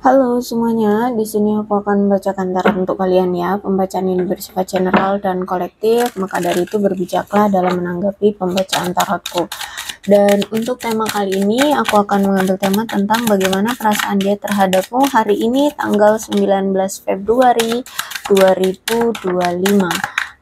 Halo semuanya, di sini aku akan membacakan tarot untuk kalian ya. Pembacaan ini bersifat general dan kolektif, maka dari itu berbijaklah dalam menanggapi pembacaan tarotku. Dan untuk tema kali ini, aku akan mengambil tema tentang bagaimana perasaan dia terhadapmu hari ini tanggal 19 Februari 2025.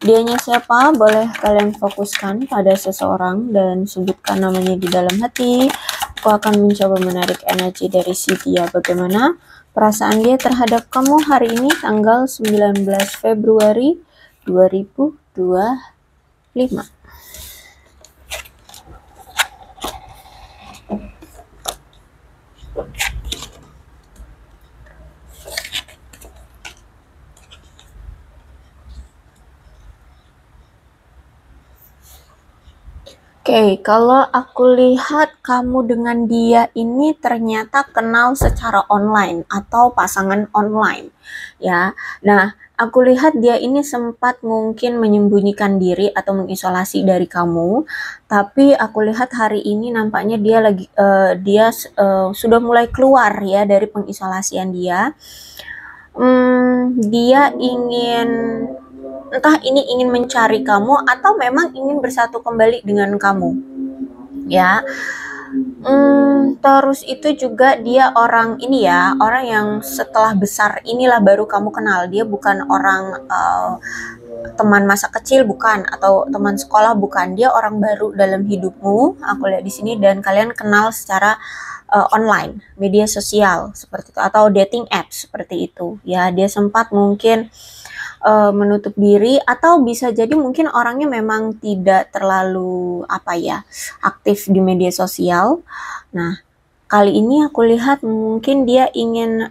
Dianya siapa? Boleh kalian fokuskan pada seseorang dan sebutkan namanya di dalam hati. Aku akan mencoba menarik energi dari si dia. Bagaimana perasaan dia terhadap kamu hari ini tanggal 19 Februari 2025. Oke, kalau aku lihat kamu dengan dia ini ternyata kenal secara online atau pasangan online, ya. Nah, aku lihat dia ini sempat mungkin menyembunyikan diri atau mengisolasi dari kamu, tapi aku lihat hari ini nampaknya dia sudah mulai keluar ya dari pengisolasian dia. Dia ingin entah ini ingin mencari kamu atau memang ingin bersatu kembali dengan kamu, ya. Terus itu juga dia orang ini ya, orang yang setelah besar inilah baru kamu kenal. Dia bukan orang teman masa kecil, bukan, atau teman sekolah, bukan. Dia orang baru dalam hidupmu. Aku lihat di sini, dan kalian kenal secara online, media sosial seperti itu, atau dating apps seperti itu. Ya, dia sempat mungkin menutup diri, atau bisa jadi mungkin orangnya memang tidak terlalu aktif di media sosial. Nah, kali ini aku lihat mungkin dia ingin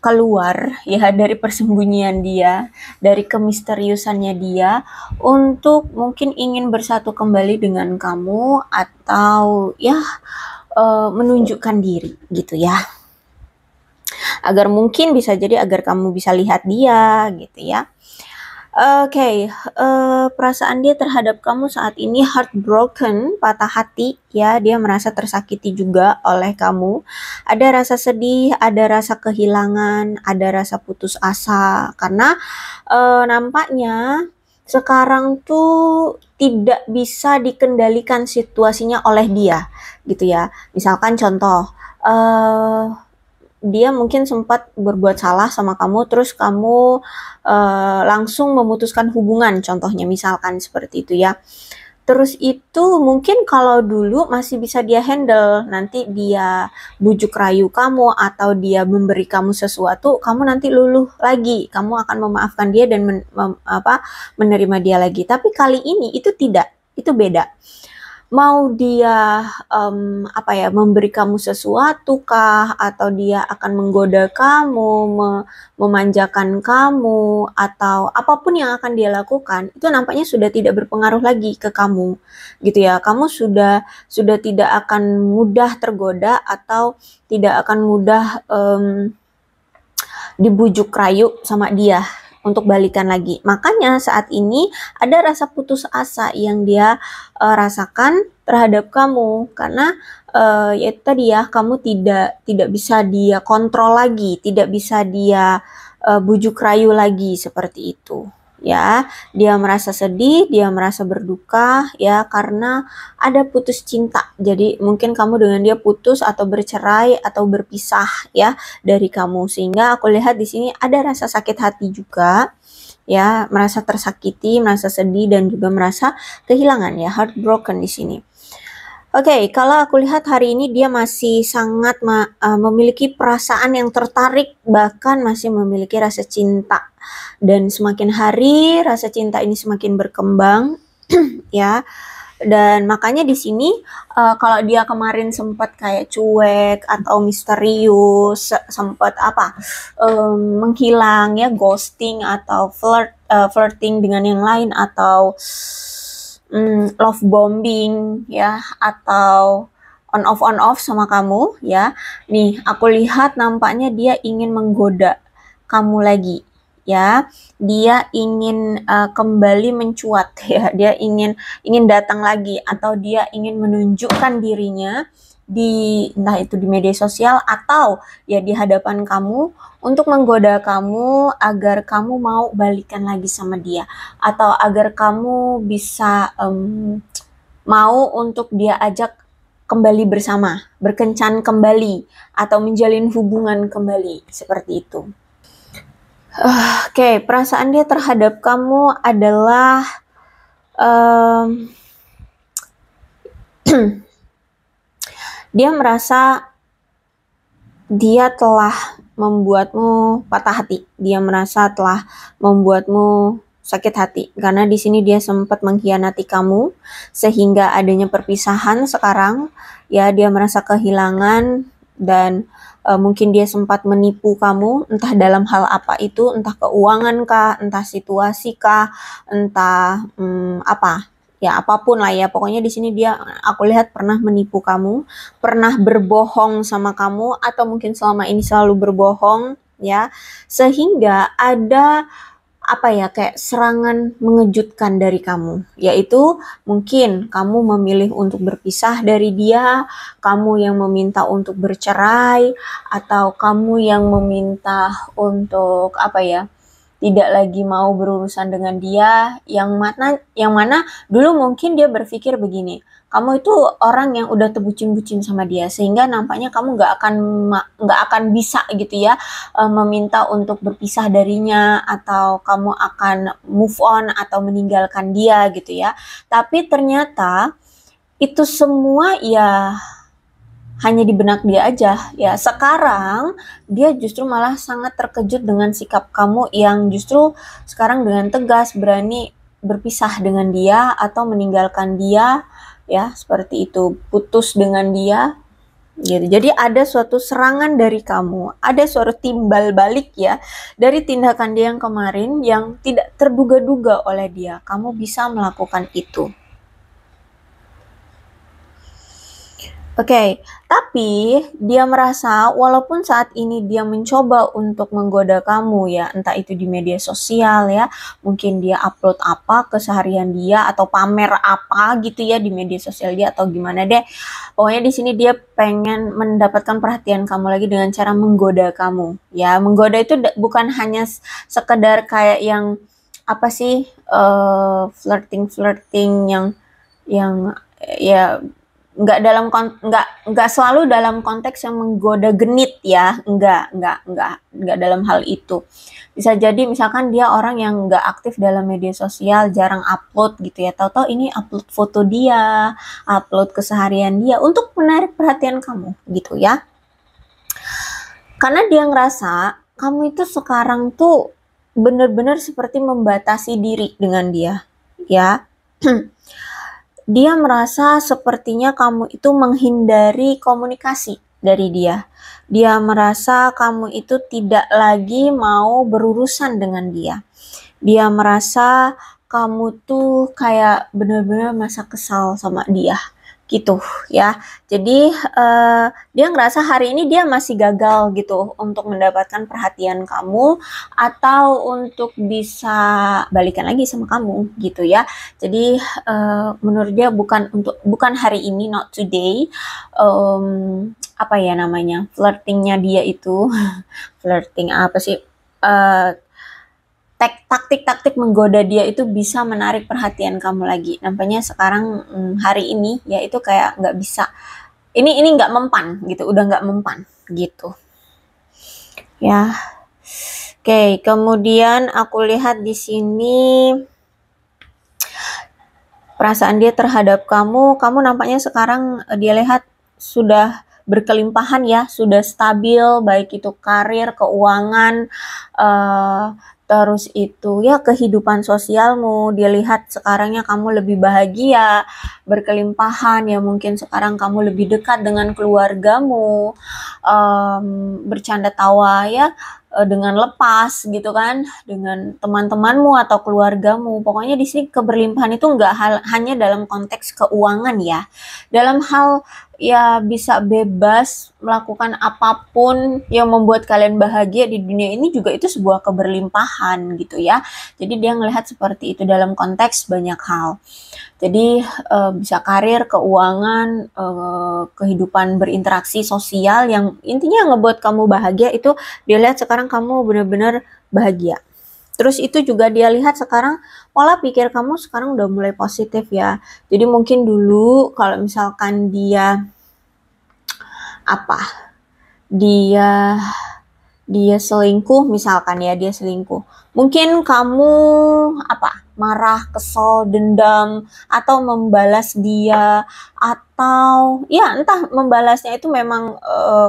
keluar ya dari persembunyian dia, dari kemisteriusannya dia, untuk mungkin ingin bersatu kembali dengan kamu, atau ya menunjukkan diri gitu ya. Agar mungkin bisa jadi agar kamu bisa lihat dia gitu ya. Oke, perasaan dia terhadap kamu saat ini heartbroken, patah hati ya. Dia merasa tersakiti juga oleh kamu. Ada rasa sedih, ada rasa kehilangan, ada rasa putus asa, karena nampaknya sekarang tuh tidak bisa dikendalikan situasinya oleh dia gitu ya. Misalkan contoh, dia mungkin sempat berbuat salah sama kamu, terus kamu langsung memutuskan hubungan, contohnya misalkan seperti itu ya. Terus itu mungkin kalau dulu masih bisa dia handle, nanti dia bujuk rayu kamu atau dia memberi kamu sesuatu, kamu nanti luluh lagi, kamu akan memaafkan dia dan menerima dia lagi. Tapi kali ini itu tidak, itu beda. Mau dia memberi kamu sesuatu kah, atau dia akan menggoda kamu, memanjakan kamu, atau apapun yang akan dia lakukan, itu nampaknya sudah tidak berpengaruh lagi ke kamu gitu ya. Kamu sudah tidak akan mudah tergoda, atau tidak akan mudah dibujuk rayu sama dia untuk balikan lagi. Makanya saat ini ada rasa putus asa yang dia rasakan terhadap kamu, karena yaitu tadi ya, kamu tidak bisa dia kontrol lagi, tidak bisa dia bujuk rayu lagi seperti itu. Ya, dia merasa sedih, dia merasa berduka ya, karena ada putus cinta. Jadi mungkin kamu dengan dia putus atau bercerai atau berpisah ya dari kamu, sehingga aku lihat di sini ada rasa sakit hati juga ya, merasa tersakiti, merasa sedih, dan juga merasa kehilangan ya, heartbroken di sini. Oke, kalau aku lihat hari ini dia masih sangat memiliki perasaan yang tertarik, bahkan masih memiliki rasa cinta. Dan semakin hari rasa cinta ini semakin berkembang ya. Dan makanya di sini kalau dia kemarin sempat kayak cuek atau misterius, sempat menghilang ya, ghosting atau flirting dengan yang lain, atau love bombing ya, atau on off sama kamu ya. Nih, aku lihat nampaknya dia ingin menggoda kamu lagi ya. Dia ingin kembali mencuat ya. Dia ingin datang lagi, atau dia ingin menunjukkan dirinya entah itu di media sosial atau ya di hadapan kamu untuk menggoda kamu agar kamu mau balikan lagi sama dia atau agar kamu bisa mau untuk dia ajak kembali bersama, berkencan kembali atau menjalin hubungan kembali seperti itu. Oke, perasaan dia terhadap kamu adalah dia merasa dia telah membuatmu patah hati. Dia merasa telah membuatmu sakit hati karena di sini dia sempat mengkhianati kamu sehingga adanya perpisahan sekarang. Ya, dia merasa kehilangan dan mungkin dia sempat menipu kamu, entah dalam hal apa itu, entah keuangan kah, entah situasi kah, entah apa. Ya, apapun lah ya. Pokoknya di sini dia aku lihat pernah menipu kamu, pernah berbohong sama kamu atau mungkin selama ini selalu berbohong ya. Sehingga ada apa ya, kayak serangan mengejutkan dari kamu, yaitu mungkin kamu memilih untuk berpisah dari dia, kamu yang meminta untuk bercerai, atau kamu yang meminta untuk apa ya, tidak lagi mau berurusan dengan dia, yang mana dulu mungkin dia berpikir begini, kamu itu orang yang udah terbucin-bucin sama dia sehingga nampaknya kamu nggak akan bisa gitu ya meminta untuk berpisah darinya atau kamu akan move on atau meninggalkan dia gitu ya. Tapi ternyata itu semua ya hanya di benak dia aja ya. Sekarang dia justru malah sangat terkejut dengan sikap kamu yang justru sekarang dengan tegas berani berpisah dengan dia atau meninggalkan dia ya, seperti itu, putus dengan dia gitu. Jadi ada suatu serangan dari kamu, ada suatu timbal balik ya dari tindakan dia yang kemarin yang tidak terduga-duga oleh dia. Kamu bisa melakukan itu. Oke, tapi dia merasa walaupun saat ini dia mencoba untuk menggoda kamu ya, entah itu di media sosial ya, mungkin dia upload apa keseharian dia atau pamer apa gitu ya di media sosial dia atau gimana deh. Pokoknya di sini dia pengen mendapatkan perhatian kamu lagi dengan cara menggoda kamu. Ya, menggoda itu bukan hanya sekedar kayak yang apa sih flirting yang ya nggak selalu dalam konteks yang menggoda genit ya, nggak dalam hal itu. Bisa jadi misalkan dia orang yang nggak aktif dalam media sosial, jarang upload gitu ya, tahu-tahu ini upload foto dia, upload keseharian dia untuk menarik perhatian kamu gitu ya. Karena dia ngerasa kamu itu sekarang tuh bener-bener seperti membatasi diri dengan dia ya. Dia merasa sepertinya kamu itu menghindari komunikasi dari dia. Dia merasa kamu itu tidak lagi mau berurusan dengan dia. Dia merasa kamu tuh kayak benar-benar masa kesal sama dia gitu ya. Jadi dia ngerasa hari ini dia masih gagal gitu untuk mendapatkan perhatian kamu atau untuk bisa balikan lagi sama kamu gitu ya. Jadi menurut dia bukan hari ini, not today. Apa ya namanya, flirtingnya dia itu flirting apa sih, taktik-taktik menggoda dia itu bisa menarik perhatian kamu lagi. Nampaknya sekarang hari ini ya itu kayak nggak bisa. Ini nggak mempan gitu, udah nggak mempan gitu. Ya. Oke, kemudian aku lihat di sini perasaan dia terhadap kamu nampaknya sekarang dia lihat sudah berkelimpahan ya, sudah stabil, baik itu karir, keuangan, terus itu ya kehidupan sosialmu. Dia lihat sekarangnya kamu lebih bahagia, berkelimpahan ya, mungkin sekarang kamu lebih dekat dengan keluargamu, bercanda tawa ya dengan lepas gitu kan, dengan teman-temanmu atau keluargamu. Pokoknya di sini keberlimpahan itu nggak hanya dalam konteks keuangan ya, dalam hal ya bisa bebas melakukan apapun yang membuat kalian bahagia di dunia ini juga itu sebuah keberlimpahan bertahan gitu ya. Jadi dia ngelihat seperti itu dalam konteks banyak hal. Jadi bisa karir, keuangan, kehidupan berinteraksi sosial yang intinya ngebuat kamu bahagia itu dia lihat sekarang kamu benar-benar bahagia. Terus itu juga dia lihat sekarang pola pikir kamu sekarang udah mulai positif ya. Jadi mungkin dulu kalau misalkan dia apa? Dia selingkuh misalkan ya, dia selingkuh. Mungkin kamu marah, kesel, dendam, atau membalas dia, atau ya entah membalasnya itu memang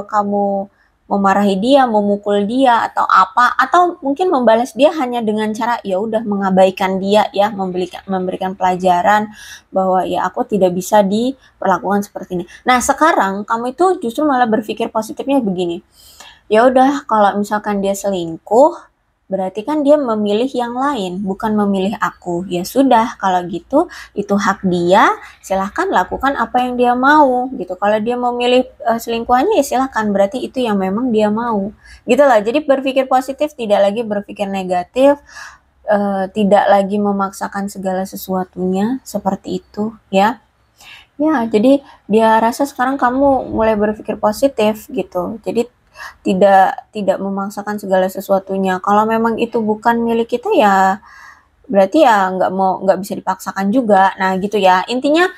kamu memarahi dia, memukul dia atau apa, atau mungkin membalas dia hanya dengan cara ya udah mengabaikan dia ya, memberikan pelajaran bahwa ya aku tidak bisa diperlakukan seperti ini. Nah, sekarang kamu itu justru malah berpikir positifnya begini. Ya udah, kalau misalkan dia selingkuh, berarti kan dia memilih yang lain, bukan memilih aku. Ya sudah, kalau gitu itu hak dia, silahkan lakukan apa yang dia mau gitu. Kalau dia memilih selingkuhannya ya silahkan, berarti itu yang memang dia mau. Gitu lah. Jadi berpikir positif, tidak lagi berpikir negatif, tidak lagi memaksakan segala sesuatunya seperti itu ya. Ya, jadi dia rasa sekarang kamu mulai berpikir positif gitu. Jadi tidak memaksakan segala sesuatunya. Kalau memang itu bukan milik kita ya berarti ya nggak bisa dipaksakan juga. Nah gitu ya. Intinya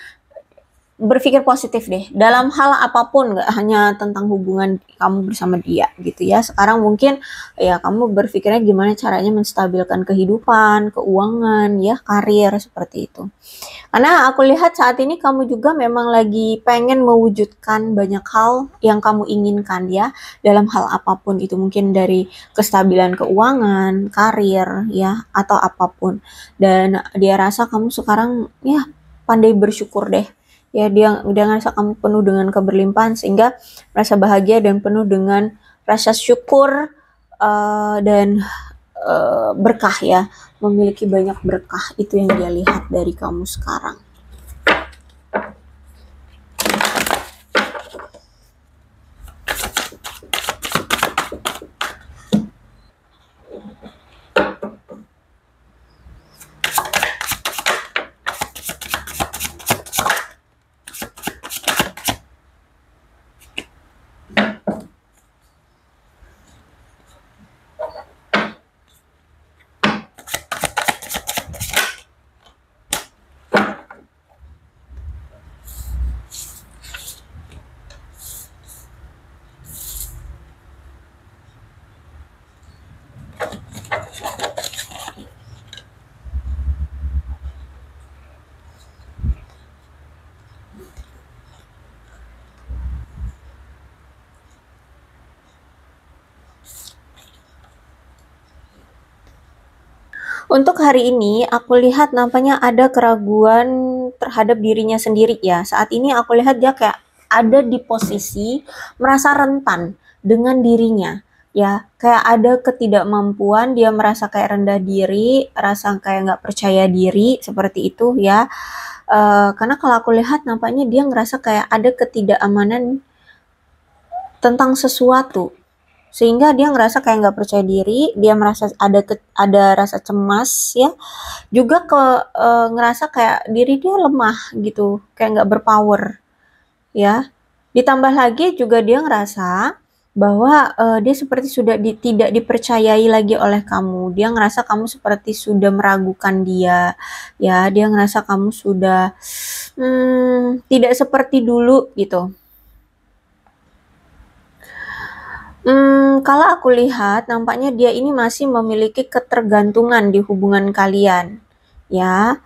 berpikir positif deh dalam hal apapun, nggak hanya tentang hubungan kamu bersama dia gitu ya. Sekarang mungkin ya kamu berpikirnya gimana caranya menstabilkan kehidupan, keuangan ya, karir seperti itu. Karena aku lihat saat ini kamu juga memang lagi pengen mewujudkan banyak hal yang kamu inginkan ya, dalam hal apapun itu, mungkin dari kestabilan keuangan, karir ya, atau apapun. Dan dia rasa kamu sekarang ya pandai bersyukur deh. Ya dia ngerasa kamu penuh dengan keberlimpahan sehingga merasa bahagia dan penuh dengan rasa syukur dan berkah ya, memiliki banyak berkah. Itu yang dia lihat dari kamu sekarang. Untuk hari ini, aku lihat nampaknya ada keraguan terhadap dirinya sendiri ya. Saat ini aku lihat dia kayak ada di posisi merasa rentan dengan dirinya. Ya, kayak ada ketidakmampuan, dia merasa kayak rendah diri, rasa kayak nggak percaya diri, seperti itu ya. Karena kalau aku lihat nampaknya dia ngerasa kayak ada ketidakamanan tentang sesuatu. Sehingga dia ngerasa kayak nggak percaya diri, dia merasa ada rasa cemas ya, juga ngerasa kayak diri dia lemah gitu, kayak nggak berpower ya. Ditambah lagi juga dia ngerasa bahwa dia seperti sudah tidak dipercayai lagi oleh kamu. Dia ngerasa kamu seperti sudah meragukan dia ya, dia ngerasa kamu sudah tidak seperti dulu gitu. Kalau aku lihat nampaknya dia ini masih memiliki ketergantungan di hubungan kalian, ya.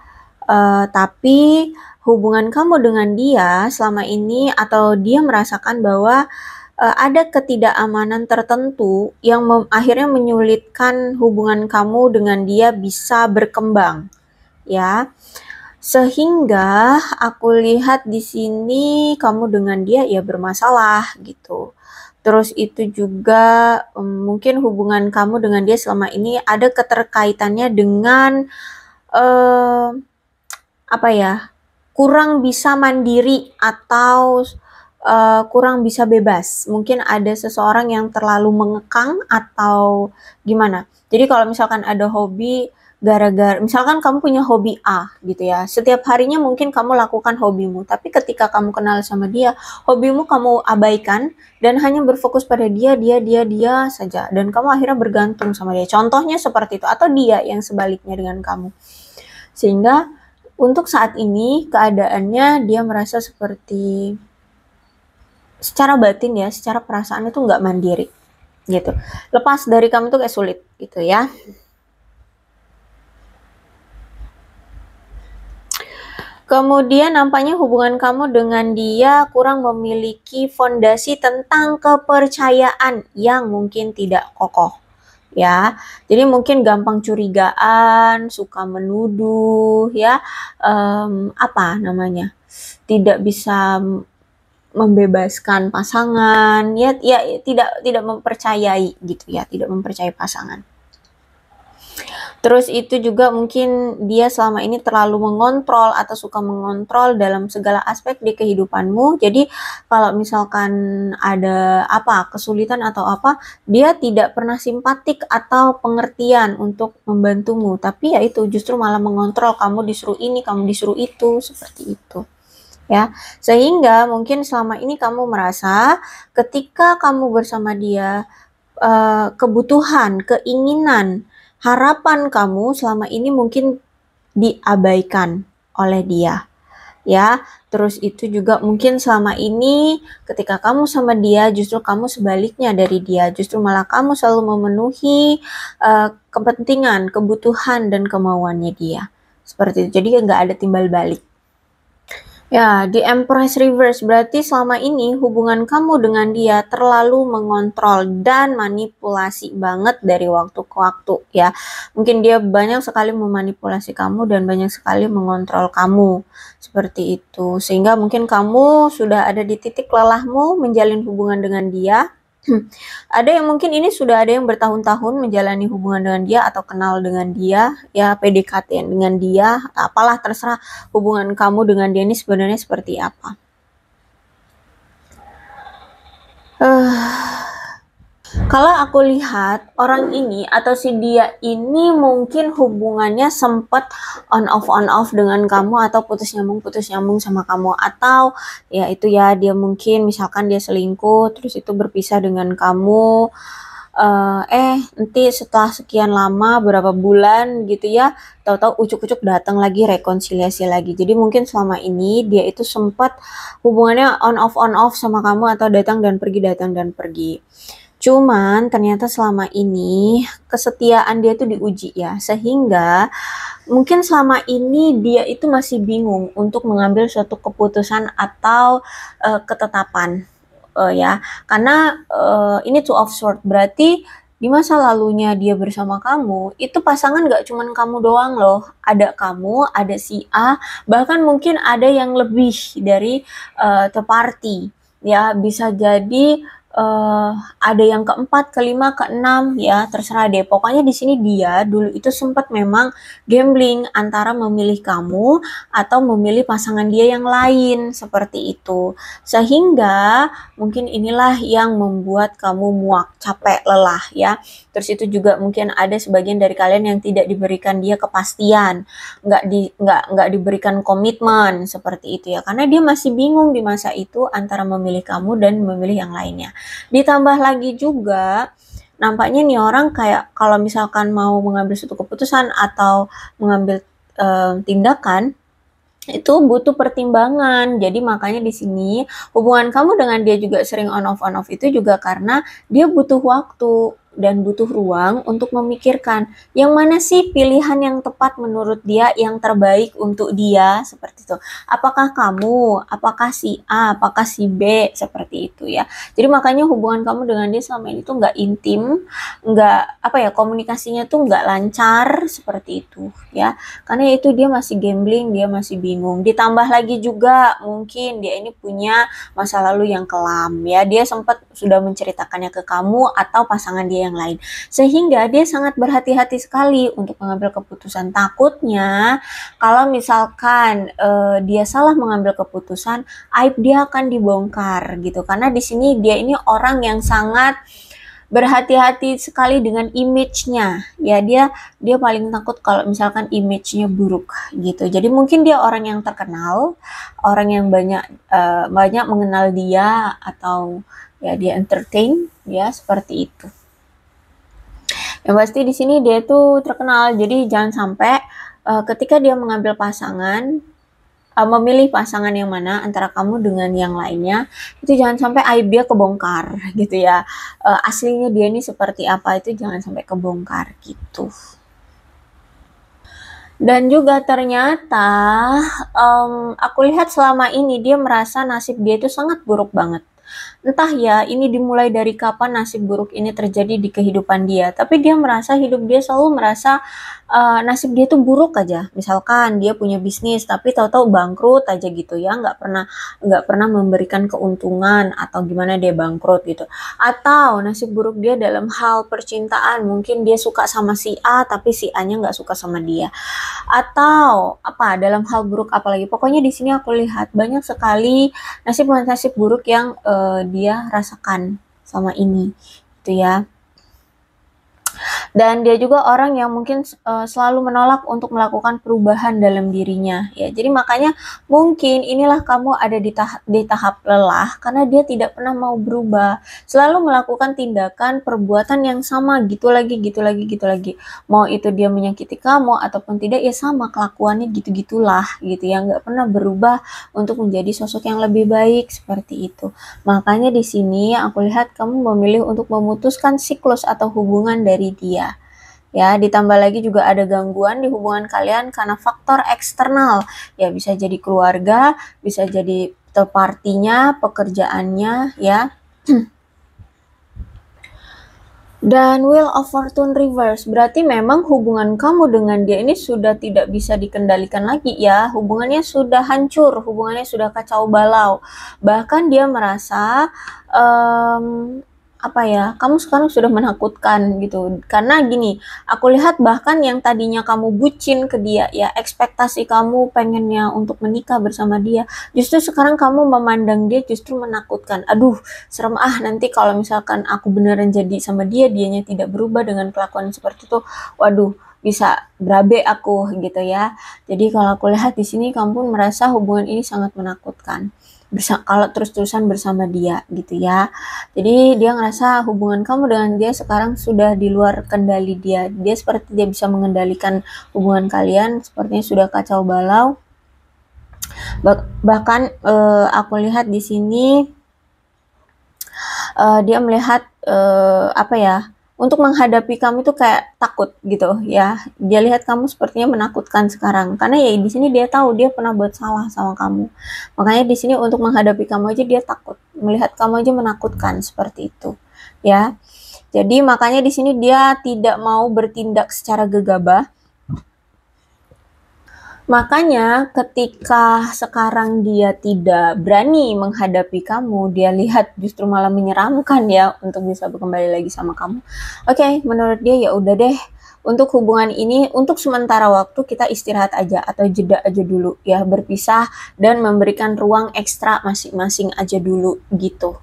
Tapi hubungan kamu dengan dia selama ini atau dia merasakan bahwa ada ketidakamanan tertentu yang akhirnya menyulitkan hubungan kamu dengan dia bisa berkembang, ya. Sehingga aku lihat di sini kamu dengan dia ya bermasalah gitu. Terus itu juga mungkin hubungan kamu dengan dia selama ini ada keterkaitannya dengan kurang bisa mandiri atau kurang bisa bebas. Mungkin ada seseorang yang terlalu mengekang atau gimana. Jadi kalau misalkan ada hobi gara-gara misalkan kamu punya hobi A gitu ya. Setiap harinya mungkin kamu lakukan hobimu, tapi ketika kamu kenal sama dia, hobimu kamu abaikan dan hanya berfokus pada dia saja dan kamu akhirnya bergantung sama dia. Contohnya seperti itu atau dia yang sebaliknya dengan kamu. Sehingga untuk saat ini keadaannya dia merasa seperti secara batin ya, secara perasaan itu nggak mandiri gitu. Lepas dari kamu tuh kayak sulit gitu ya. Kemudian nampaknya hubungan kamu dengan dia kurang memiliki fondasi tentang kepercayaan yang mungkin tidak kokoh. Ya, jadi mungkin gampang curigaan, suka menuduh, ya, apa namanya, tidak bisa membebaskan pasangan, ya, tidak mempercayai gitu ya, tidak mempercayai pasangan. Terus itu juga mungkin dia selama ini terlalu mengontrol atau suka mengontrol dalam segala aspek di kehidupanmu. Jadi kalau misalkan ada apa kesulitan atau apa, dia tidak pernah simpatik atau pengertian untuk membantumu. Tapi ya itu justru malah mengontrol, kamu disuruh ini, kamu disuruh itu, seperti itu. Ya, sehingga mungkin selama ini kamu merasa ketika kamu bersama dia, kebutuhan, keinginan, harapan kamu selama ini mungkin diabaikan oleh dia, ya. Terus itu juga mungkin selama ini ketika kamu sama dia justru kamu sebaliknya dari dia, justru malah kamu selalu memenuhi kepentingan, kebutuhan dan kemauannya dia. Seperti itu. Jadi nggak ada timbal balik. Ya, di Empress Reverse berarti selama ini hubungan kamu dengan dia terlalu mengontrol dan manipulasi banget dari waktu ke waktu ya. Mungkin dia banyak sekali memanipulasi kamu dan banyak sekali mengontrol kamu. Seperti itu. Sehingga mungkin kamu sudah ada di titik lelahmu menjalin hubungan dengan dia. Ada yang mungkin ini sudah ada yang bertahun-tahun menjalani hubungan dengan dia atau kenal dengan dia, ya PDKT dengan dia, apalah terserah hubungan kamu dengan dia ini sebenarnya seperti apa. Kalau aku lihat orang ini atau si dia ini mungkin hubungannya sempat on off dengan kamu atau putus nyambung sama kamu atau ya itu ya dia mungkin misalkan dia selingkuh terus itu berpisah dengan kamu nanti setelah sekian lama berapa bulan gitu ya tahu-tahu ucuk-ucuk datang lagi rekonsiliasi lagi. Jadi mungkin selama ini dia itu sempat hubungannya on off sama kamu atau datang dan pergi. Cuman ternyata selama ini kesetiaan dia tuh diuji ya, sehingga mungkin selama ini dia itu masih bingung untuk mengambil suatu keputusan atau ketetapan ya, karena ini two of sword berarti di masa lalunya dia bersama kamu itu pasangan gak cuman kamu doang loh, ada kamu, ada si A, bahkan mungkin ada yang lebih dari third party ya, bisa jadi ada yang keempat, kelima, keenam ya terserah deh. Pokoknya di sini dia dulu itu sempat memang gambling antara memilih kamu atau memilih pasangan dia yang lain seperti itu. Sehingga mungkin inilah yang membuat kamu muak, capek, lelah ya. Terus itu juga mungkin ada sebagian dari kalian yang tidak diberikan dia kepastian, nggak diberikan komitmen seperti itu ya. Karena dia masih bingung di masa itu antara memilih kamu dan memilih yang lainnya. Ditambah lagi juga nampaknya nih orang kayak kalau misalkan mau mengambil suatu keputusan atau mengambil tindakan itu butuh pertimbangan. Jadi makanya di sini hubungan kamu dengan dia juga sering on off itu juga karena dia butuh waktu dan butuh ruang untuk memikirkan yang mana sih pilihan yang tepat menurut dia, yang terbaik untuk dia seperti itu. Apakah kamu, apakah si A, apakah si B seperti itu ya. Jadi makanya hubungan kamu dengan dia selama ini tuh nggak intim, nggak apa ya komunikasinya tuh nggak lancar seperti itu ya. Karena itu dia masih gambling, dia masih bingung. Ditambah lagi juga mungkin dia ini punya masa lalu yang kelam ya. Dia sempat sudah menceritakannya ke kamu atau pasangan dia yang lain. Sehingga dia sangat berhati-hati sekali untuk mengambil keputusan. Takutnya kalau misalkan dia salah mengambil keputusan, aib dia akan dibongkar gitu. Karena di sini dia ini orang yang sangat berhati-hati sekali dengan image-nya. Ya, dia paling takut kalau misalkan image-nya buruk gitu. Jadi mungkin dia orang yang terkenal, orang yang banyak mengenal dia, atau ya dia entertain ya, seperti itu. Yang pasti di sini dia tuh terkenal. Jadi jangan sampai ketika dia mengambil pasangan, memilih pasangan yang mana antara kamu dengan yang lainnya, itu jangan sampai aib dia kebongkar gitu ya. Aslinya dia ini seperti apa itu jangan sampai kebongkar gitu. Dan juga ternyata aku lihat selama ini dia merasa nasib dia itu sangat buruk banget. Entah ya, ini dimulai dari kapan nasib buruk ini terjadi di kehidupan dia. Tapi dia merasa hidup dia selalu merasa nasib dia tuh buruk aja. Misalkan dia punya bisnis, tapi tahu-tahu bangkrut aja gitu ya, nggak pernah memberikan keuntungan, atau gimana dia bangkrut gitu. Atau nasib buruk dia dalam hal percintaan, mungkin dia suka sama si A, tapi si A-nya nggak suka sama dia. Atau apa dalam hal buruk apalagi. Pokoknya di sini aku lihat banyak sekali nasib buruk yang dia rasakan sama ini gitu ya. Dan dia juga orang yang mungkin selalu menolak untuk melakukan perubahan dalam dirinya ya. Jadi makanya mungkin inilah kamu ada di tahap lelah karena dia tidak pernah mau berubah. Selalu melakukan tindakan perbuatan yang sama gitu lagi. Mau itu dia menyakiti kamu ataupun tidak, ya sama kelakuannya gitu-gitulah gitu ya. Nggak pernah berubah untuk menjadi sosok yang lebih baik seperti itu. Makanya di sini aku lihat kamu memilih untuk memutuskan siklus atau hubungan dari dia. Ya, ditambah lagi juga ada gangguan di hubungan kalian karena faktor eksternal. Ya, bisa jadi keluarga, bisa jadi third party-nya, pekerjaannya, ya. Dan Wheel of Fortune reverse, berarti memang hubungan kamu dengan dia ini sudah tidak bisa dikendalikan lagi ya. Hubungannya sudah hancur, hubungannya sudah kacau balau. Bahkan dia merasa kamu sekarang sudah menakutkan gitu. Karena gini, aku lihat bahkan yang tadinya kamu bucin ke dia ya, ekspektasi kamu pengennya untuk menikah bersama dia, justru sekarang kamu memandang dia justru menakutkan. Aduh, serem nanti kalau misalkan aku beneran jadi sama dia, dianya tidak berubah dengan kelakuan seperti itu. Waduh, bisa berabe aku gitu ya. Jadi kalau aku lihat di sini kamu pun merasa hubungan ini sangat menakutkan. Kalau terus-terusan bersama dia gitu ya. Jadi dia ngerasa hubungan kamu dengan dia sekarang sudah di luar kendali dia. Dia seperti dia bisa mengendalikan hubungan kalian, sepertinya sudah kacau balau. Bahkan aku lihat di sini dia melihat untuk menghadapi kamu itu kayak takut gitu ya. Dia lihat kamu sepertinya menakutkan sekarang karena ya di sini dia tahu dia pernah buat salah sama kamu. Makanya di sini untuk menghadapi kamu aja dia takut. Melihat kamu aja menakutkan seperti itu ya. Jadi makanya di sini dia tidak mau bertindak secara gegabah. Makanya ketika sekarang dia tidak berani menghadapi kamu, dia lihat justru malah menyeramkan ya untuk bisa kembali lagi sama kamu. Oke, menurut dia ya udah deh, untuk hubungan ini untuk sementara waktu kita istirahat aja atau jeda aja dulu ya, berpisah dan memberikan ruang ekstra masing-masing aja dulu gitu.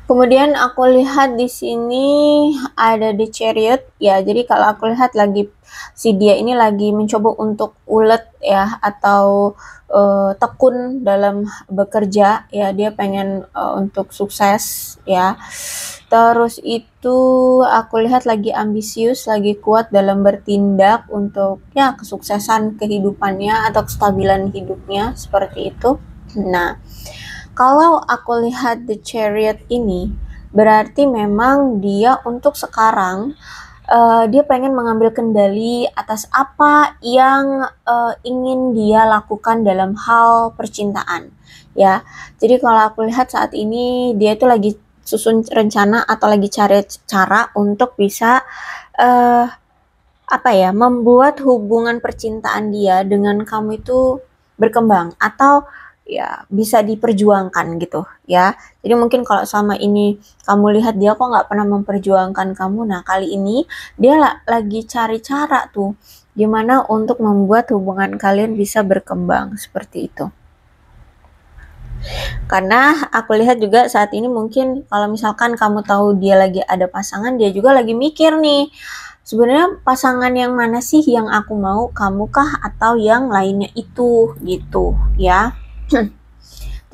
Kemudian aku lihat di sini ada The Chariot ya. Jadi kalau aku lihat lagi si dia ini lagi mencoba untuk ulet ya, atau tekun dalam bekerja ya. Dia pengen untuk sukses ya. Terus itu aku lihat lagi ambisius, lagi kuat dalam bertindak untuk ya kesuksesan kehidupannya atau kestabilan hidupnya seperti itu. Nah, kalau aku lihat The Chariot ini, berarti memang dia untuk sekarang dia pengen mengambil kendali atas apa yang ingin dia lakukan dalam hal percintaan ya. Jadi kalau aku lihat saat ini dia itu lagi susun rencana atau lagi cari cara untuk bisa membuat hubungan percintaan dia dengan kamu itu berkembang, atau ya bisa diperjuangkan gitu ya. Jadi mungkin kalau selama ini kamu lihat dia kok nggak pernah memperjuangkan kamu, nah kali ini dia lagi cari cara tuh gimana untuk membuat hubungan kalian bisa berkembang seperti itu. Karena aku lihat juga saat ini mungkin kalau misalkan kamu tahu dia lagi ada pasangan, dia juga lagi mikir nih, sebenarnya pasangan yang mana sih yang aku mau, kamu kah atau yang lainnya itu, gitu ya.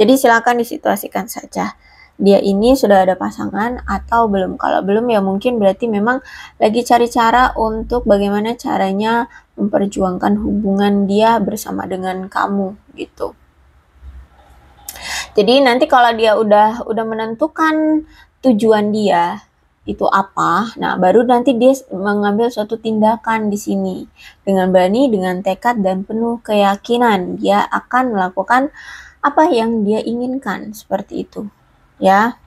Jadi silakan disituasikan saja. Dia ini sudah ada pasangan atau belum? Kalau belum ya mungkin berarti memang lagi cari cara untuk bagaimana caranya memperjuangkan hubungan dia bersama dengan kamu gitu. Jadi nanti kalau dia udah menentukan tujuan dia itu apa, nah baru nanti dia mengambil suatu tindakan di sini dengan berani, dengan tekad dan penuh keyakinan dia akan melakukan apa yang dia inginkan seperti itu, ya.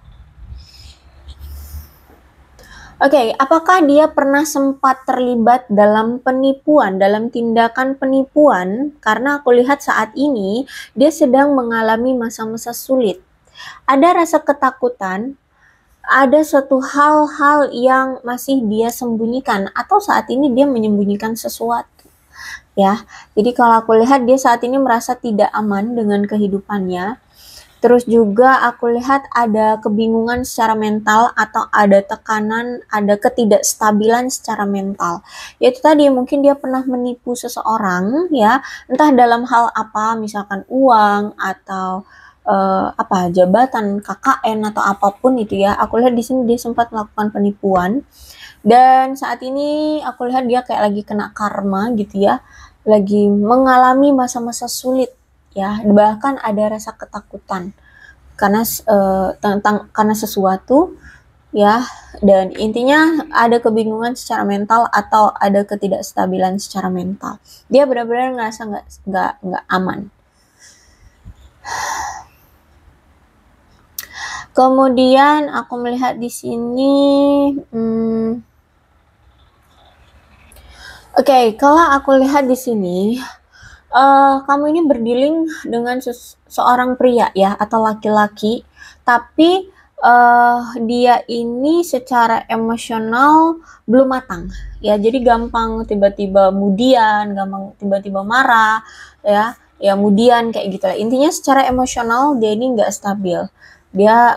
Oke, apakah dia pernah sempat terlibat dalam penipuan, dalam tindakan penipuan? Karena aku lihat saat ini dia sedang mengalami masa-masa sulit. Ada rasa ketakutan, ada suatu hal-hal yang masih dia sembunyikan atau saat ini dia menyembunyikan sesuatu. Ya, jadi kalau aku lihat dia saat ini merasa tidak aman dengan kehidupannya. Terus juga aku lihat ada kebingungan secara mental atau ada tekanan, ada ketidakstabilan secara mental. Yaitu tadi mungkin dia pernah menipu seseorang ya, entah dalam hal apa, misalkan uang atau jabatan, KKN atau apapun itu ya. Aku lihat di sini dia sempat melakukan penipuan dan saat ini aku lihat dia kayak lagi kena karma gitu ya. Lagi mengalami masa-masa sulit ya, bahkan ada rasa ketakutan karena karena sesuatu ya, dan intinya ada kebingungan secara mental atau ada ketidakstabilan secara mental. Dia benar-benar ngerasa nggak aman. Kemudian aku melihat di sini, oke, kalau aku lihat di sini kamu ini berdealing dengan seorang pria ya atau laki-laki, tapi dia ini secara emosional belum matang ya, jadi gampang tiba-tiba mudian, gampang tiba-tiba marah ya, mudian kayak gitu lah. Intinya secara emosional dia ini nggak stabil. Dia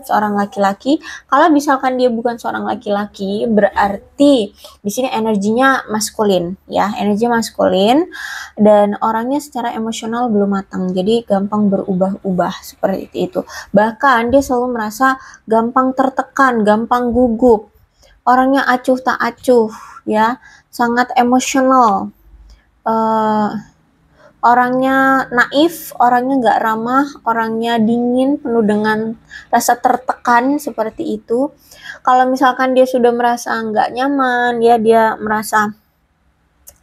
seorang laki-laki. Kalau misalkan dia bukan seorang laki-laki, berarti di sini energinya maskulin ya, energi maskulin dan orangnya secara emosional belum matang. Jadi gampang berubah-ubah seperti itu. Bahkan dia selalu merasa gampang tertekan, gampang gugup. Orangnya acuh tak acuh ya, sangat emosional. Orangnya naif, orangnya nggak ramah, orangnya dingin, penuh dengan rasa tertekan seperti itu. Kalau misalkan dia sudah merasa nggak nyaman, ya dia merasa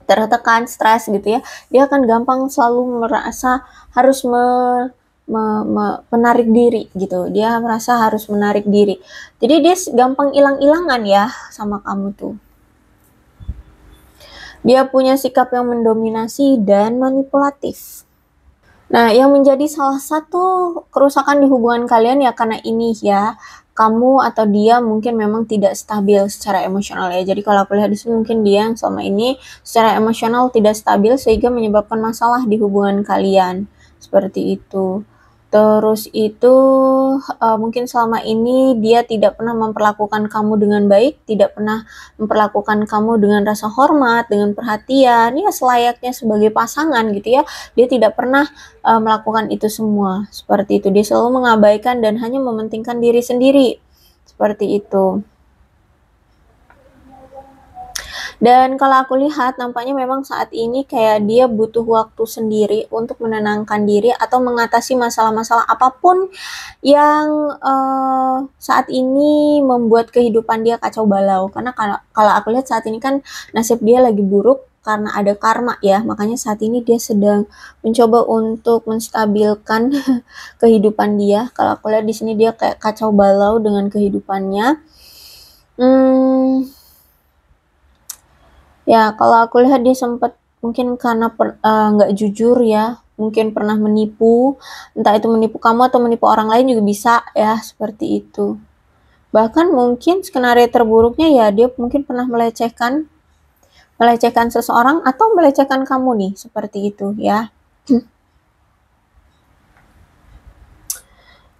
tertekan, stres gitu ya, dia akan gampang selalu merasa harus menarik diri gitu. Dia merasa harus menarik diri. Jadi dia gampang hilang-hilangan ya sama kamu tuh. Dia punya sikap yang mendominasi dan manipulatif. Nah, yang menjadi salah satu kerusakan di hubungan kalian ya karena ini ya, kamu atau dia mungkin memang tidak stabil secara emosional ya. Jadi kalau aku lihat di sini mungkin dia yang selama ini secara emosional tidak stabil sehingga menyebabkan masalah di hubungan kalian. Seperti itu. Terus itu mungkin selama ini dia tidak pernah memperlakukan kamu dengan baik, tidak pernah memperlakukan kamu dengan rasa hormat, dengan perhatian, ya selayaknya sebagai pasangan gitu ya. Dia tidak pernah melakukan itu semua. Seperti itu, dia selalu mengabaikan dan hanya mementingkan diri sendiri. Seperti itu. Dan kalau aku lihat nampaknya memang saat ini kayak dia butuh waktu sendiri untuk menenangkan diri atau mengatasi masalah-masalah apapun yang saat ini membuat kehidupan dia kacau balau. Karena kalau aku lihat saat ini kan nasib dia lagi buruk karena ada karma ya, makanya saat ini dia sedang mencoba untuk menstabilkan kehidupan dia. Kalau aku lihat di sini dia kayak kacau balau dengan kehidupannya. Ya, kalau aku lihat dia sempat mungkin karena nggak jujur ya, mungkin pernah menipu, entah itu menipu kamu atau menipu orang lain juga bisa ya, seperti itu. Bahkan mungkin skenario terburuknya ya dia mungkin pernah melecehkan seseorang atau melecehkan kamu nih, seperti itu ya.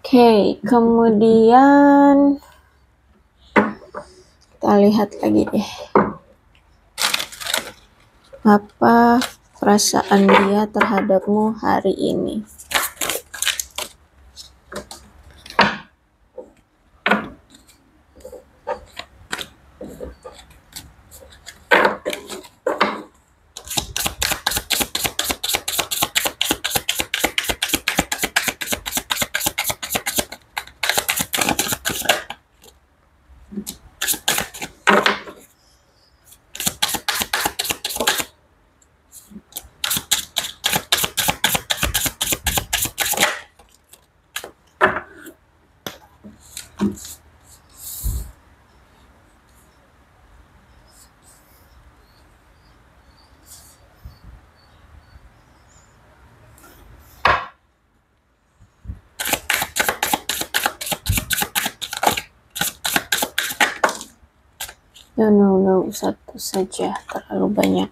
Oke, kemudian kita lihat lagi deh. Apa perasaan dia terhadapmu hari ini? No, satu saja, terlalu banyak.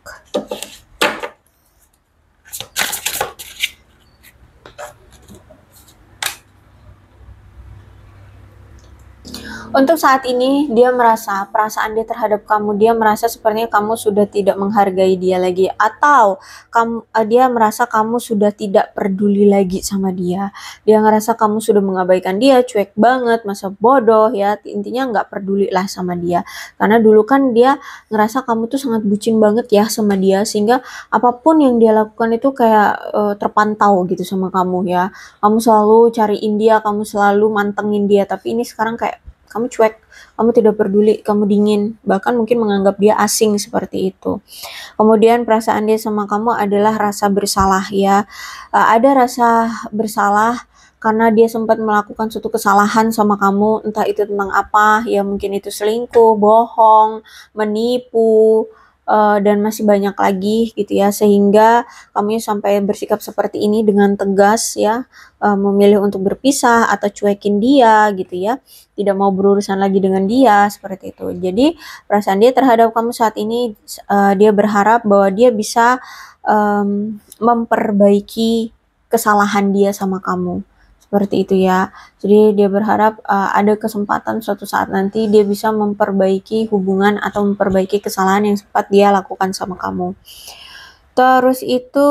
Untuk saat ini dia merasa perasaan dia terhadap kamu, dia merasa sepertinya kamu sudah tidak menghargai dia lagi, atau dia merasa kamu sudah tidak peduli lagi sama dia. Dia ngerasa kamu sudah mengabaikan dia, cuek banget, masa bodoh ya, intinya nggak peduli lah sama dia. Karena dulu kan dia ngerasa kamu tuh sangat bucin banget ya sama dia, sehingga apapun yang dia lakukan itu kayak terpantau gitu sama kamu ya. Kamu selalu cariin dia, kamu selalu mantengin dia, tapi ini sekarang kayak kamu cuek, kamu tidak peduli, kamu dingin, bahkan mungkin menganggap dia asing seperti itu. Kemudian perasaan dia sama kamu adalah rasa bersalah ya. Ada rasa bersalah karena dia sempat melakukan suatu kesalahan sama kamu, entah itu tentang apa, ya mungkin itu selingkuh, bohong, menipu, dan masih banyak lagi gitu ya, sehingga kamu sampai bersikap seperti ini dengan tegas ya, memilih untuk berpisah atau cuekin dia gitu ya, tidak mau berurusan lagi dengan dia, seperti itu. Jadi perasaan dia terhadap kamu saat ini, dia berharap bahwa dia bisa memperbaiki kesalahan dia sama kamu, seperti itu ya. Jadi dia berharap ada kesempatan suatu saat nanti dia bisa memperbaiki hubungan atau memperbaiki kesalahan yang sempat dia lakukan sama kamu. Terus itu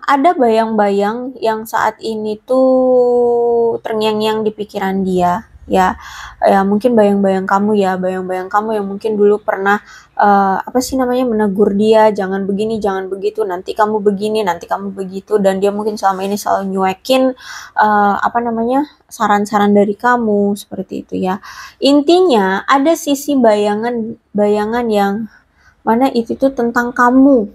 ada bayang-bayang yang saat ini tuh terngiang-ngiang di pikiran dia ya. Ya mungkin bayang-bayang kamu ya, bayang-bayang kamu yang mungkin dulu pernah apa sih namanya, menegur dia, jangan begini, jangan begitu, nanti kamu begini, nanti kamu begitu, dan dia mungkin selama ini selalu nyuekin apa namanya, saran-saran dari kamu, seperti itu ya. Intinya ada sisi bayangan yang mana itu tuh tentang kamu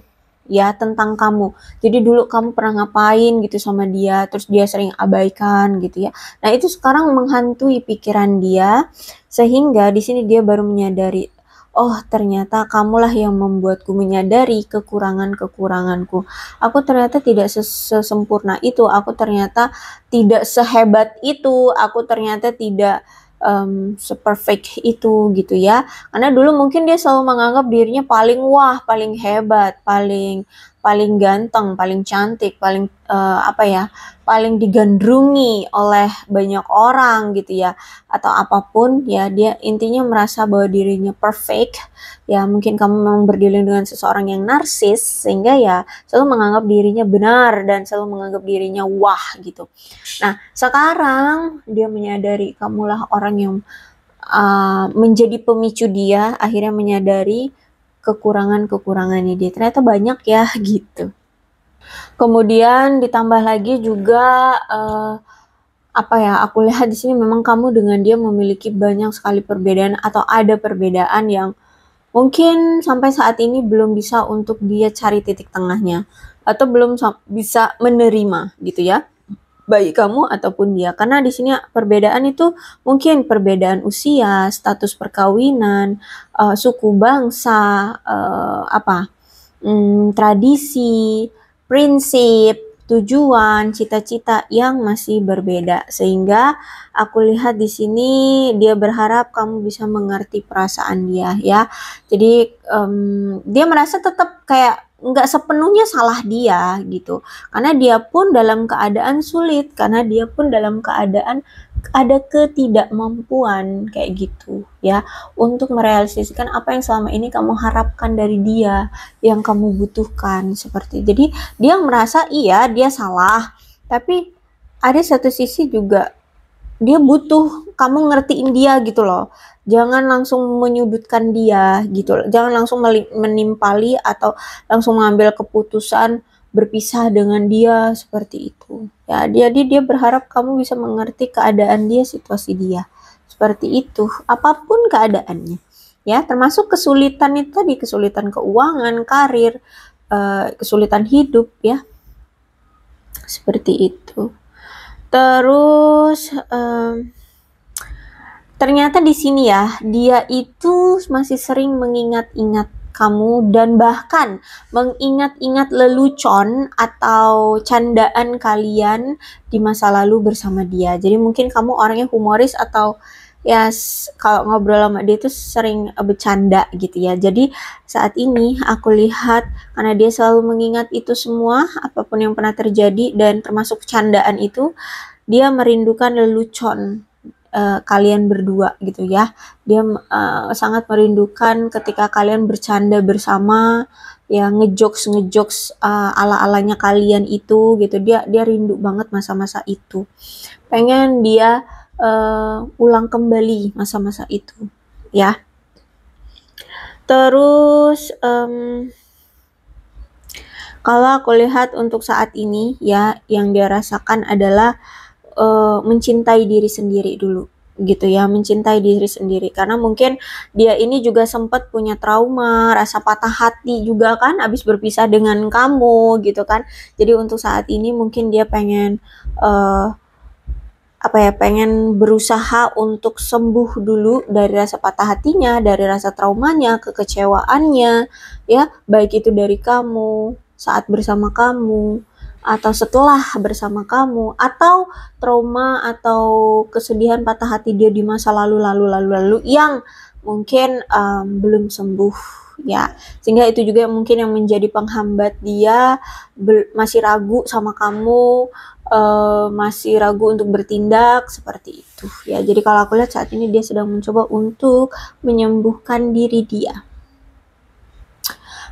ya, tentang kamu. Jadi dulu kamu pernah ngapain gitu sama dia, terus dia sering abaikan gitu ya. Nah, itu sekarang menghantui pikiran dia, sehingga di sini dia baru menyadari, oh ternyata kamulah yang membuatku menyadari kekurangan-kekuranganku. Aku ternyata tidak sesempurna itu, aku ternyata tidak sehebat itu, aku ternyata tidak seperfect itu gitu ya. Karena dulu mungkin dia selalu menganggap dirinya paling wah, paling hebat, paling ganteng, paling cantik, paling apa ya, paling digandrungi oleh banyak orang gitu ya, atau apapun ya, dia intinya merasa bahwa dirinya perfect ya. Mungkin kamu memang berdiri dengan seseorang yang narsis, sehingga ya selalu menganggap dirinya benar dan selalu menganggap dirinya wah gitu. Nah, sekarang dia menyadari kamulah orang yang menjadi pemicu dia akhirnya menyadari kekurangannya dia. Ternyata banyak ya gitu. Kemudian ditambah lagi juga apa ya, aku lihat di sini memang kamu dengan dia memiliki banyak sekali perbedaan, atau ada perbedaan yang mungkin sampai saat ini belum bisa untuk dia cari titik tengahnya, atau belum bisa menerima gitu ya, baik kamu ataupun dia. Karena di sini perbedaan itu mungkin perbedaan usia, status perkawinan, suku bangsa, apa tradisi, prinsip, tujuan, cita-cita yang masih berbeda. Sehingga aku lihat di sini dia berharap kamu bisa mengerti perasaan dia ya. Jadi dia merasa tetap kayak nggak sepenuhnya salah dia gitu. Karena dia pun dalam keadaan sulit, karena dia pun dalam keadaan ada ketidakmampuan kayak gitu ya untuk merealisasikan apa yang selama ini kamu harapkan dari dia, yang kamu butuhkan seperti. Jadi dia merasa iya dia salah, tapi ada satu sisi juga dia butuh kamu ngertiin dia gitu loh. Jangan langsung menyudutkan dia gitu. Jangan langsung menimpali atau langsung mengambil keputusan berpisah dengan dia seperti itu. Ya, dia berharap kamu bisa mengerti keadaan dia, situasi dia. Seperti itu, apapun keadaannya. Ya, termasuk kesulitan itu tadi, kesulitan keuangan, karir, kesulitan hidup ya. Seperti itu. Terus ternyata di sini ya, dia itu masih sering mengingat-ingat kamu dan bahkan mengingat-ingat lelucon atau candaan kalian di masa lalu bersama dia. Jadi mungkin kamu orangnya humoris atau ya kalau ngobrol sama dia tuh sering bercanda gitu ya. Jadi saat ini aku lihat karena dia selalu mengingat itu semua, apapun yang pernah terjadi dan termasuk candaan itu, dia merindukan lelucon kalian berdua gitu ya. Dia sangat merindukan ketika kalian bercanda bersama, ya ngejokes ala-alanya kalian itu gitu. Dia rindu banget masa-masa itu. Pengen dia ulang kembali masa-masa itu ya. Terus kalau aku lihat untuk saat ini ya, yang dia rasakan adalah mencintai diri sendiri dulu gitu ya, mencintai diri sendiri karena mungkin dia ini juga sempat punya trauma, rasa patah hati juga kan abis berpisah dengan kamu gitu kan. Jadi untuk saat ini mungkin dia pengen pengen berusaha untuk sembuh dulu dari rasa patah hatinya, dari rasa traumanya, kekecewaannya ya, baik itu dari kamu, saat bersama kamu, atau setelah bersama kamu, atau trauma atau kesedihan patah hati dia di masa lalu yang mungkin belum sembuh ya, sehingga itu juga mungkin yang menjadi penghambat dia masih ragu sama kamu, masih ragu untuk bertindak seperti itu ya. Jadi kalau aku lihat saat ini dia sedang mencoba untuk menyembuhkan diri dia.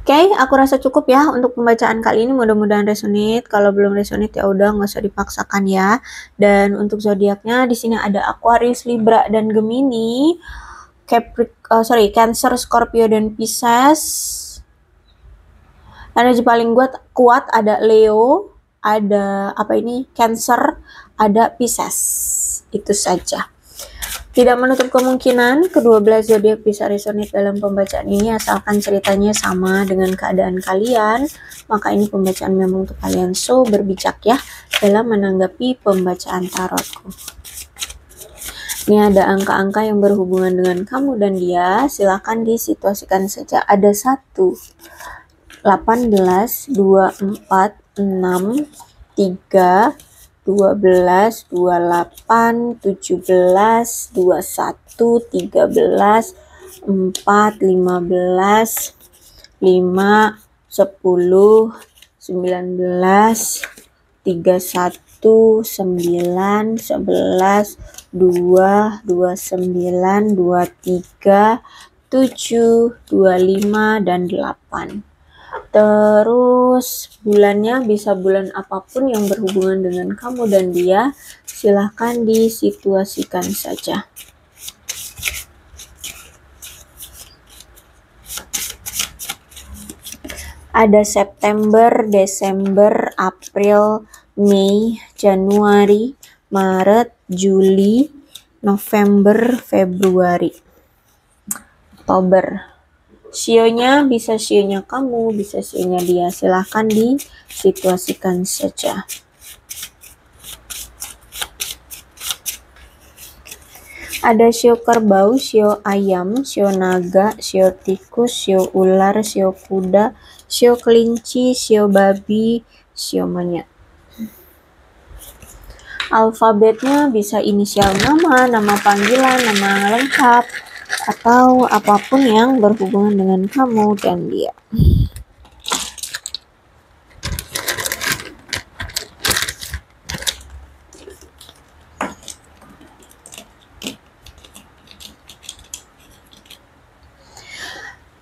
Oke, aku rasa cukup ya untuk pembacaan kali ini. Mudah-mudahan resonate. Kalau belum resonate ya udah nggak usah dipaksakan ya. Dan untuk zodiaknya di sini ada Aquarius, Libra, dan Gemini. Cancer, Scorpio, dan Pisces. Energi paling kuat ada Leo, ada Cancer, ada Pisces. Itu saja. Tidak menutup kemungkinan kedua belas zodiak bisa resonate dalam pembacaan ini asalkan ceritanya sama dengan keadaan kalian. Maka ini pembacaan memang untuk kalian, so berbijak ya dalam menanggapi pembacaan tarotku. Ini ada angka-angka yang berhubungan dengan kamu dan dia, silahkan disituasikan saja. Ada 1, 18, 24, 6, 3, 12, 28, 17, 21, 13, 4, 15, 5, 10, 19, 31, 9, 11, 2, 29, 23, 7, 25, dan 8. Terus bulannya bisa bulan apapun yang berhubungan dengan kamu dan dia, silahkan disituasikan saja. Ada September, Desember, April, Mei, Januari, Maret, Juli, November, Februari, Oktober. Sionya bisa sionya kamu, bisa sionya dia. Silahkan disituasikan saja. Ada sio kerbau, sio ayam, sio naga, sio tikus, sio ular, sio kuda, sio kelinci, sio babi, sio monyet. Alfabetnya bisa inisial nama, nama panggilan, nama lengkap, atau apapun yang berhubungan dengan kamu dan dia.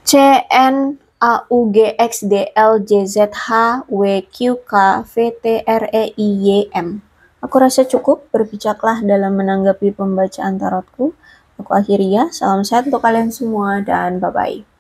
C N A U G X D L J Z H W Q K V T R E I Y M. Aku rasa cukup, berbijaklah dalam menanggapi pembacaan tarotku. Aku akhiri ya, salam sehat untuk kalian semua dan bye-bye.